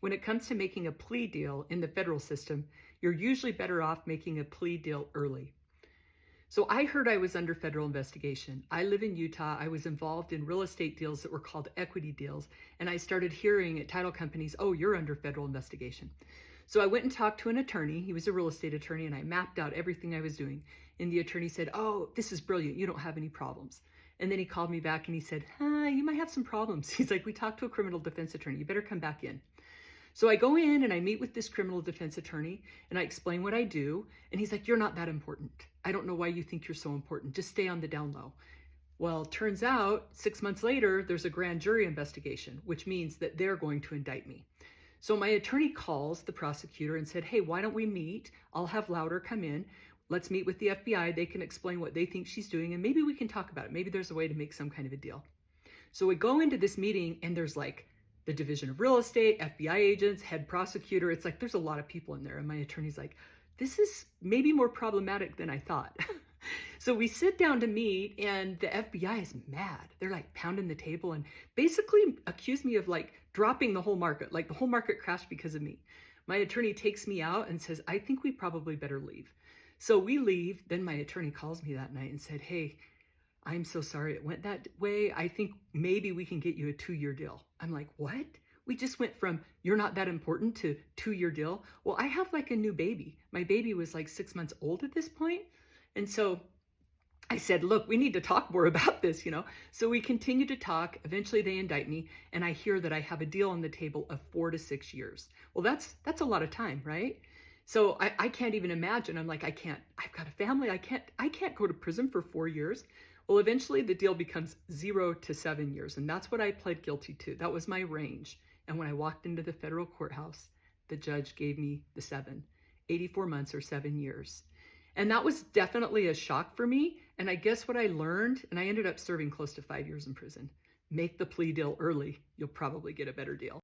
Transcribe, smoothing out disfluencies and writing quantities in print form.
when it comes to making a plea deal in the federal system, you're usually better off making a plea deal early. So I heard I was under federal investigation. I live in Utah. I was involved in real estate deals that were called equity deals. And I started hearing at title companies, oh, you're under federal investigation. So I went and talked to an attorney. He was a real estate attorney, and I mapped out everything I was doing. And the attorney said, oh, this is brilliant. You don't have any problems. And then he called me back and he said, you might have some problems. He's like, we talked to a criminal defense attorney. You better come back in. So I go in and I meet with this criminal defense attorney and I explain what I do. And he's like, you're not that important. I don't know why you think you're so important. Just stay on the down low. Well, turns out 6 months later, there's a grand jury investigation, which means that they're going to indict me. So my attorney calls the prosecutor and said, hey, why don't we meet? I'll have Louder come in. Let's meet with the FBI. They can explain what they think she's doing and maybe we can talk about it. Maybe there's a way to make some kind of a deal. So we go into this meeting and there's like the Division of Real Estate, FBI agents, head prosecutor. It's like there's a lot of people in there. And my attorney's like, this is maybe more problematic than I thought. So we sit down to meet and the FBI is mad. They're like pounding the table and basically accuse me of like dropping the whole market. Like the whole market crashed because of me. My attorney takes me out and says, I think we probably better leave. So we leave. Then my attorney calls me that night and said, hey, I'm so sorry it went that way. I think maybe we can get you a 2-year deal. I'm like, what? We just went from you're not that important to 2-year deal. Well, I have like a new baby. My baby was like 6 months old at this point. And so I said, look, we need to talk more about this, So we continue to talk. Eventually they indict me and I hear that I have a deal on the table of 4 to 6 years. Well, that's a lot of time, right? So I can't even imagine. I'm like, I've got a family. I can't go to prison for 4 years. Well, eventually the deal becomes 0 to 7 years. And that's what I pled guilty to. That was my range. And when I walked into the federal courthouse, the judge gave me the 84 months or 7 years. And that was definitely a shock for me. And I guess what I learned, and I ended up serving close to 5 years in prison, make the plea deal early. You'll probably get a better deal.